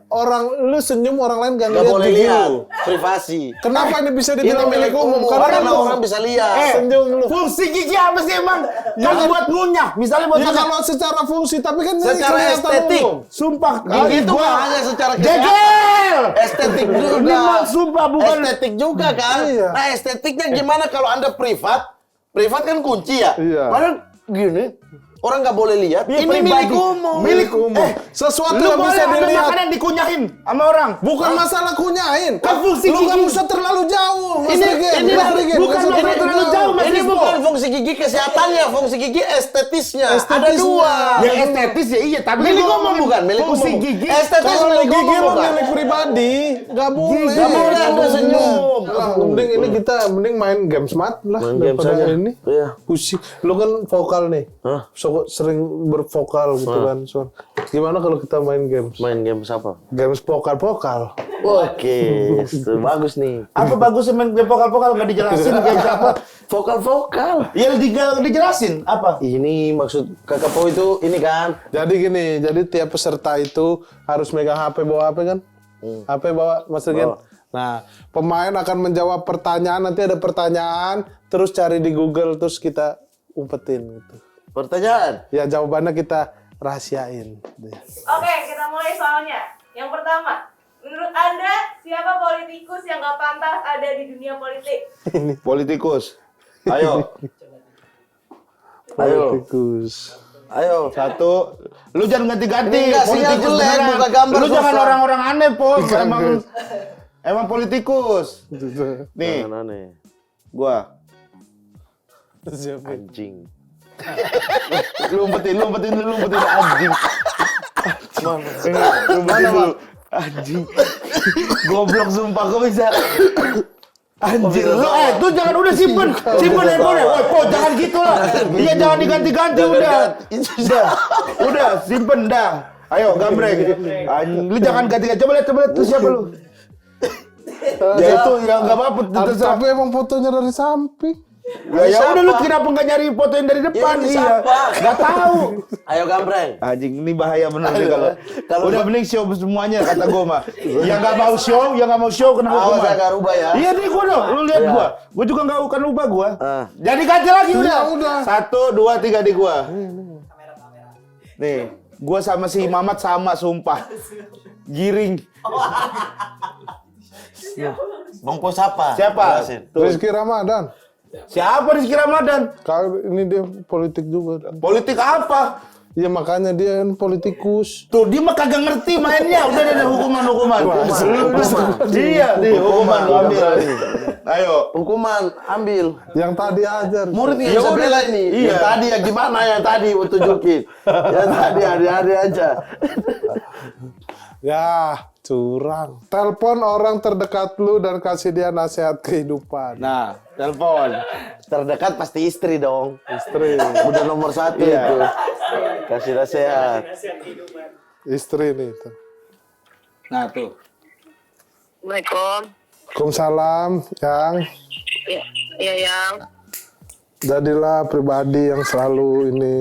Speaker 6: orang lu senyum orang lain gak
Speaker 4: Nggak
Speaker 6: ngeliat
Speaker 4: boleh
Speaker 6: gigi
Speaker 4: lihat.
Speaker 6: lu.
Speaker 4: Privasi.
Speaker 6: Kenapa ini bisa
Speaker 4: Itu
Speaker 6: dibilang milik umum? Karena
Speaker 4: Karena
Speaker 6: lu
Speaker 4: orang bisa lihat.
Speaker 6: senyum lu.
Speaker 5: Fungsi gigi apa sih emang? Kan buat ngunyah. Misalnya buat
Speaker 6: Ya
Speaker 5: ngunyah.
Speaker 6: kalau secara fungsi, tapi kan ini
Speaker 4: Secara
Speaker 6: kelihatan
Speaker 4: estetik.
Speaker 6: umum.
Speaker 5: Sumpah.
Speaker 4: Gigi itu nggak hanya secara kesehatan.
Speaker 5: Jegel!
Speaker 4: Estetik juga.
Speaker 5: Ini mah sumpah bukan.
Speaker 4: Estetik juga kan.
Speaker 6: Iya.
Speaker 4: Nah estetiknya gimana kalau Anda privat? Privat kan kunci ya.
Speaker 6: Iya.
Speaker 4: Padahal gini. orang nggak boleh lihat.
Speaker 5: Dia
Speaker 4: Ini
Speaker 5: pribadi.
Speaker 4: milik umum.
Speaker 5: Milik umum.
Speaker 6: Sesuatu
Speaker 5: Lu
Speaker 6: yang
Speaker 5: boleh
Speaker 6: bisa
Speaker 5: ada
Speaker 6: dilihat.
Speaker 5: makanan dikunyahin sama orang.
Speaker 6: Bukan masalah kunyain.
Speaker 5: Kan fungsi
Speaker 6: Lu nggak
Speaker 5: gigi.
Speaker 6: usah terlalu jauh, Mas Regen.
Speaker 4: ini
Speaker 6: Mas Regen,
Speaker 5: bukan
Speaker 6: nggak usah
Speaker 5: masalah terlalu jauh, Mas
Speaker 4: Ini
Speaker 5: Rispo.
Speaker 4: bukan fungsi gigi kesehatannya, fungsi gigi estetisnya. Ada
Speaker 6: Estetisnya.
Speaker 4: dua.
Speaker 5: Ya estetis ya iya, tapi
Speaker 4: Milik
Speaker 5: gua
Speaker 4: umum bukan, milik
Speaker 5: fungsi
Speaker 4: umum.
Speaker 5: gigi.
Speaker 4: Estetis
Speaker 6: Kalau
Speaker 4: milik
Speaker 6: gigi
Speaker 4: umum
Speaker 6: lu
Speaker 4: bukan.
Speaker 6: milik pribadi, nggak boleh.
Speaker 4: Nggak boleh Anda senyum.
Speaker 6: Lah, mending ini kita main game smart lah
Speaker 4: Main game
Speaker 6: daripada
Speaker 4: saja.
Speaker 6: ini.
Speaker 4: Iya.
Speaker 6: Pusing. Lu kan vokal nih.
Speaker 4: Hah?
Speaker 6: Sering bervokal gitu kan. So, gimana kalau kita main games?
Speaker 4: Main game siapa?
Speaker 6: Games vokal.
Speaker 4: Oke, bagus nih.
Speaker 5: Apa bagusnya main game vokal-vokal nggak dijelasin game apa?
Speaker 4: Vokal-vokal.
Speaker 5: Ya dijelasin apa?
Speaker 4: Ini maksud Kakak Po itu ini kan.
Speaker 6: Jadi gini, jadi tiap peserta itu harus megang HP, bawa HP kan? HP bawa, Mas Regen.
Speaker 4: Bawa.
Speaker 6: Nah, pemain akan menjawab pertanyaan, nanti ada pertanyaan, terus cari di Google, terus kita umpetin gitu.
Speaker 4: Pertanyaan.
Speaker 6: Ya jawabannya kita rahasiain.
Speaker 7: Oke, kita mulai soalnya. Yang pertama, menurut Anda siapa politikus yang gak pantas ada di dunia politik?
Speaker 5: Politikus. Ayo. Ayo.
Speaker 6: Politikus.
Speaker 4: Ayo.
Speaker 5: Satu. Lu jangan ganti-ganti.
Speaker 4: Ini nggak sinyal
Speaker 5: Politikus
Speaker 4: jelek,
Speaker 5: beneran.
Speaker 4: buka gambar
Speaker 5: Lu jangan
Speaker 4: susah.
Speaker 5: orang-orang aneh, Po. Emang politikus. Nih,
Speaker 4: Jangan aneh.
Speaker 5: gua.
Speaker 4: Anjing.
Speaker 5: Lu umpetin anjing. Mana, Bang? Anjing. Goblok sumpah kok bisa. Anjir, lu tuh jangan udah simpen handphone. Woi, Po, jangan gitu lah. Iya, jangan diganti-ganti udah. Udah, simpen dah. Ayo, gambreng. Lu jangan ganti-ganti. Coba lihat tuh siapa lu. Ya itu yang enggak apa-apa terserah.
Speaker 6: Tapi emang fotonya dari samping.
Speaker 5: Ya udah lu kenapa enggak nyari foto yang dari depan?
Speaker 4: ini
Speaker 5: Iya.
Speaker 4: siapa?
Speaker 5: Enggak tahu.
Speaker 4: Ayo gambreng.
Speaker 5: Anjing, ini bahaya bener nih
Speaker 4: Kalau
Speaker 5: kalau udah mending show semuanya kata gua mah. Yang enggak mau show kena
Speaker 4: Awas
Speaker 5: hukuman.
Speaker 4: agak rubah ya.
Speaker 5: Iya nih gua dong, lu lihat
Speaker 4: Iya.
Speaker 5: gua juga enggak akan ubah gua.
Speaker 4: Ah.
Speaker 5: Jadi ganti lagi udah.
Speaker 6: udah.
Speaker 5: 1 2 3 di gua. Nih, gua sama si Mamat sama sumpah. Giring.
Speaker 4: Bang Po siapa?
Speaker 5: Siapa?
Speaker 4: Jelasin.
Speaker 6: Rizky Ramadan.
Speaker 5: Siapa Rizky Ramadan?
Speaker 6: Kalau ini dia politik juga.
Speaker 5: Politik apa?
Speaker 6: Ya makanya dia kan politikus.
Speaker 5: Tuh dia mah kagak ngerti mainnya. Udah ada hukuman. Iya, nih hukuman lu ambil. Ayo.
Speaker 4: Hukuman ambil.
Speaker 6: Yang tadi aja.
Speaker 4: Murid
Speaker 5: Ya
Speaker 4: yang bisa
Speaker 5: udah.
Speaker 4: bela ini.
Speaker 5: Iya.
Speaker 4: Yang tadi yang gimana yang tadi gua tunjukin. Yang tadi ada aja.
Speaker 6: Ya, curang. Telepon orang terdekat lu dan kasih dia nasihat kehidupan.
Speaker 5: Nah, telepon.
Speaker 4: Terdekat pasti istri dong.
Speaker 6: Istri.
Speaker 4: Udah nomor 1
Speaker 5: Iya.
Speaker 4: itu. Kasih nasihat.
Speaker 6: Istri nih. Tuh.
Speaker 5: Nah, tuh.
Speaker 7: Assalamualaikum.
Speaker 6: Waalaikumsalam, Yang.
Speaker 7: Iya, Yang.
Speaker 6: Jadilah pribadi yang selalu ini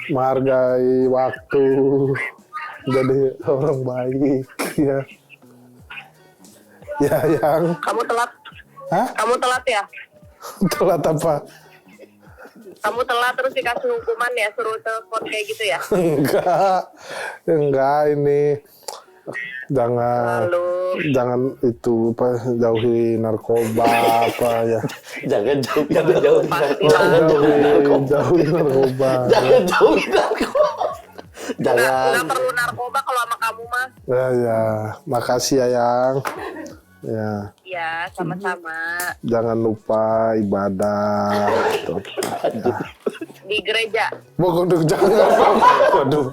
Speaker 6: menghargai waktu. Jadi orang baik, ya. Ya, Yang.
Speaker 7: Kamu telat.
Speaker 6: Hah?
Speaker 7: Kamu telat ya?
Speaker 6: Telat apa?
Speaker 7: Kamu telat terus dikasih hukuman ya, suruh telepon kayak gitu ya?
Speaker 6: Enggak ini. Jangan itu apa jauhi narkoba apa ya.
Speaker 4: Jangan jauh.
Speaker 6: Jauhi narkoba.
Speaker 4: Jangan jauh narkoba. Jangan.
Speaker 7: Nggak perlu narkoba kalau sama kamu mah.
Speaker 6: Ya, makasih ya, Yang. Ya,
Speaker 7: Iya, sama-sama.
Speaker 6: jangan lupa ibadah. Gitu.
Speaker 7: Di gereja.
Speaker 6: Waduh, jangan. Waduh.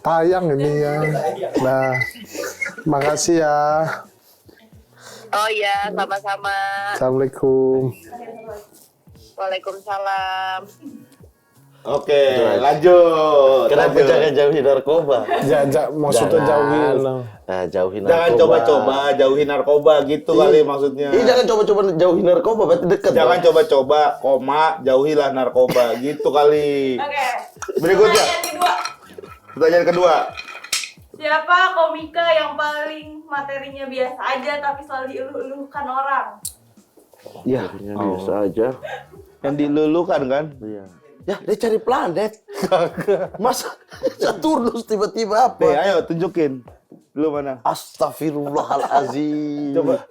Speaker 6: Tayang ini ya. Nah, makasih ya.
Speaker 7: Oh iya, sama-sama.
Speaker 6: Assalamualaikum.
Speaker 7: Waalaikumsalam.
Speaker 5: Oke, lanjut.
Speaker 4: Kenapa jangan jauhi narkoba?
Speaker 6: Maksudnya jauhin.
Speaker 4: Nah, jauhi narkoba.
Speaker 5: Jangan coba-coba jauhi narkoba gitu kali maksudnya.
Speaker 4: Iya, jangan coba-coba jauhi narkoba, berarti dekat.
Speaker 5: Jangan
Speaker 4: dong.
Speaker 5: coba-coba, jauhilah narkoba gitu kali.
Speaker 7: Oke.
Speaker 5: Berikutnya.
Speaker 7: Pertanyaan kedua.
Speaker 5: Pertanyaan kedua.
Speaker 7: Siapa komika yang paling materinya biasa aja tapi selalu diuluh-uluhkan orang?
Speaker 5: Ya,
Speaker 4: Biasa aja.
Speaker 5: yang dilulukan kan?
Speaker 4: Iya. Ya, dia cari planet. Masa Saturnus tiba-tiba
Speaker 5: Nih,
Speaker 4: apa?
Speaker 5: ayo tunjukin. Lu mana?
Speaker 4: Astagfirullahalazim.
Speaker 5: Coba.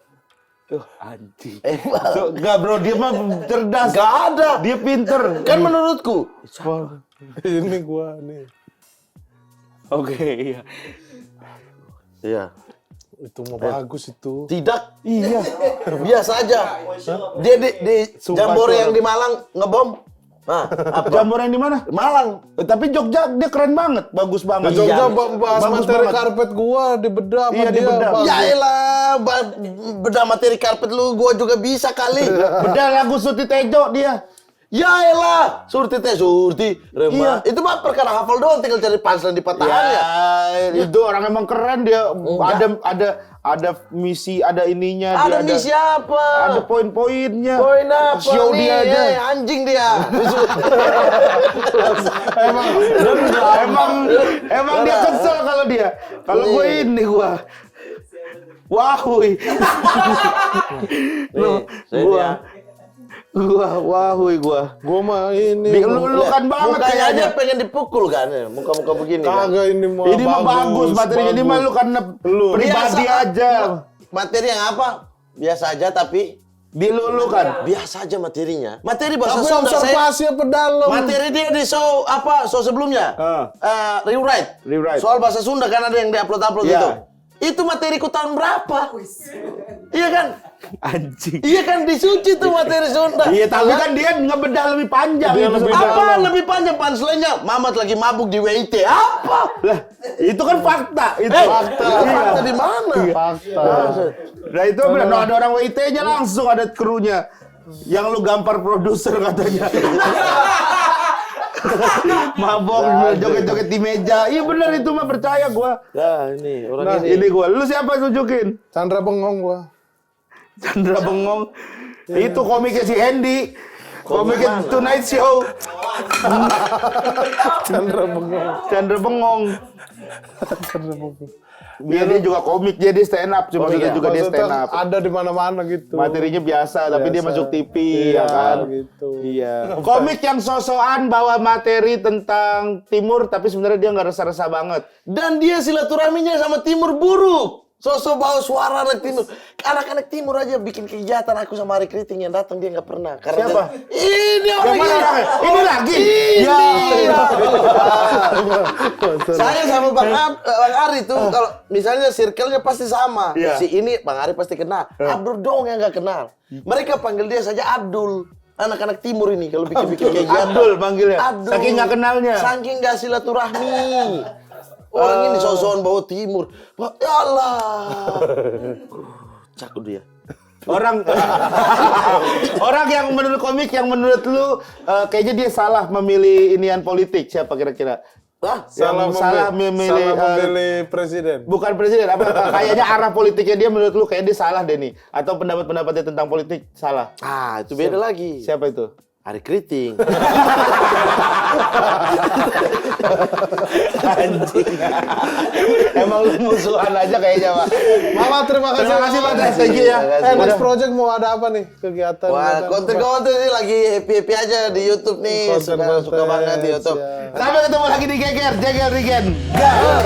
Speaker 5: Anjing.
Speaker 4: Emang.
Speaker 5: Enggak bro, dia mah cerdas.
Speaker 4: Gak ada.
Speaker 5: Dia pinter.
Speaker 4: Kan menurutku.
Speaker 6: Wah, ini gua nih.
Speaker 5: Oke, iya.
Speaker 4: Iya.
Speaker 6: Itu mah bagus itu.
Speaker 4: Tidak.
Speaker 5: Iya.
Speaker 4: Biasa aja. Dia di Jambore yang di Malang ngebom. Nah, apa?
Speaker 5: Jambore yang di mana?
Speaker 4: Malang.
Speaker 5: Tapi Jogja dia keren banget, bagus banget.
Speaker 6: Jogja
Speaker 5: Iya.
Speaker 6: bahas
Speaker 5: Bagus
Speaker 6: materi
Speaker 5: banget.
Speaker 6: karpet gua dibedah sama
Speaker 5: Iya,
Speaker 6: dia.
Speaker 5: dibedah.
Speaker 6: bagus.
Speaker 4: Ya elah, bedah materi karpet lu gua juga bisa kali.
Speaker 5: Beda lagu Suti Tejo dia.
Speaker 4: Ya elah, Surti teh Surti, Remah.
Speaker 5: Iya.
Speaker 4: Itu mah perkara hafal doang, tinggal cari punchline di patahannya.
Speaker 5: Itu orang emang keren dia. Ada misi, ada ininya.
Speaker 4: Ada
Speaker 5: dia
Speaker 4: misi apa?
Speaker 5: Ada poin-poinnya.
Speaker 4: Poin apa
Speaker 5: Show
Speaker 4: nih?
Speaker 5: dia aja.
Speaker 4: Anjing dia.
Speaker 5: Emang dia kesel kalau dia. Kalau gue ini gue. Wahui. Wahui gua.
Speaker 6: Gua mah ini.
Speaker 5: Dilulukan banget
Speaker 4: Mukanya aja
Speaker 5: kayaknya.
Speaker 4: pengen dipukul kan, muka-muka begini kan.
Speaker 6: Kagak ini mah.
Speaker 5: Ini mah bagus materinya, ini mah lu karena pribadi
Speaker 4: Biasa.
Speaker 5: aja.
Speaker 4: Materi yang apa? Biasa aja tapi
Speaker 5: Dilulukan.
Speaker 4: biasa aja materinya. Materi bahasa
Speaker 6: Tapi
Speaker 4: Sunda saya.
Speaker 6: observasi apa dalam?
Speaker 4: Materi dia di show apa? Show sebelumnya. Rewrite.
Speaker 5: Rewrite.
Speaker 4: Soal bahasa Sunda kan ada yang diupload
Speaker 5: Iya.
Speaker 4: itu. Itu materiku tahun berapa? Iya kan?
Speaker 5: Anjing.
Speaker 4: Iya kan disuci tuh materi Sunda.
Speaker 5: Iya, tapi kan dia ngebedah lebih panjang.
Speaker 6: Dia
Speaker 5: itu
Speaker 6: lebih
Speaker 5: sebenarnya.
Speaker 4: Apa lebih panjang punchline-nya? Mamat lagi mabuk di WIT. Apa?
Speaker 5: Lah, itu kan fakta. Itu
Speaker 4: Fakta. Fakta di mana?
Speaker 6: Fakta.
Speaker 5: Nah itu benar. Nah, ada orang WIT-nya langsung ada krunya. Yang lu gampar produser katanya. Mabok, joget-joget di meja. Iya benar itu mah, percaya gua.
Speaker 4: Ya ini orang
Speaker 5: Nah, ini gua. Lu siapa tunjukin?
Speaker 6: Chandra Bengong gua.
Speaker 5: Chandra Bengong. Itu komiknya si Andy. Komiknya Tonight Show.
Speaker 6: Chandra Bengong.
Speaker 5: Chandra Bengong. Dia juga komik, dia stand up, cuma dia juga dia stand up.
Speaker 6: Ada di mana-mana gitu.
Speaker 5: Materinya biasa, tapi dia masuk TV
Speaker 6: Iya,
Speaker 5: ya kan.
Speaker 6: gitu.
Speaker 5: Iya. Komik yang sosokan bawa materi tentang timur, tapi sebenarnya dia nggak resah-resah banget.
Speaker 4: Dan dia silaturahminya sama timur buruk. Sosok bawa suara anak timur. Anak-anak timur aja bikin kegiatan aku sama Ari Kriting yang datang dia nggak pernah. Karena
Speaker 5: Siapa?
Speaker 4: Ini
Speaker 5: Yang
Speaker 4: orang
Speaker 5: mana
Speaker 4: ini.
Speaker 5: orangnya? Ini lagi.
Speaker 4: Iya. Saya sama Bang Ari tuh kalau misalnya circle-nya pasti sama.
Speaker 5: Iya.
Speaker 4: Si ini Bang Ari pasti kenal. Abdul dong yang nggak kenal. Mereka panggil dia saja Abdul. Anak-anak timur ini kalau bikin-bikin kegiatan.
Speaker 5: Abdul panggilnya.
Speaker 4: Abdul.
Speaker 5: Saking nggak kenalnya.
Speaker 4: Saking nggak silaturahmi. Orang ini sosokan bawa timur. Wah, ya Allah. Cakep dia.
Speaker 5: Orang orang yang menurut komik yang menurut lu kayaknya dia salah memilih inian politik, siapa kira-kira?
Speaker 6: Salah
Speaker 5: memilih
Speaker 6: presiden.
Speaker 5: bukan presiden, apa kayaknya arah politiknya dia menurut lu kayak dia salah deh nih, atau pendapat-pendapatnya tentang politik salah.
Speaker 4: Ah, itu beda lagi.
Speaker 5: Siapa itu?
Speaker 4: Ari Kriting.
Speaker 5: Anjing. Emang lu musuhan aja kayaknya, Pak.
Speaker 6: Mama terima kasih.
Speaker 5: Terima kasih, Pak. Thank you ya.
Speaker 6: Next project mau ada apa nih kegiatan?
Speaker 4: Wah, konten-konten ini lagi happy-happy aja di YouTube nih.
Speaker 6: Konten-konten,
Speaker 4: Suka banget di YouTube.
Speaker 6: siap.
Speaker 5: Sampai ketemu lagi di Geger, Jegel Regen. Gar.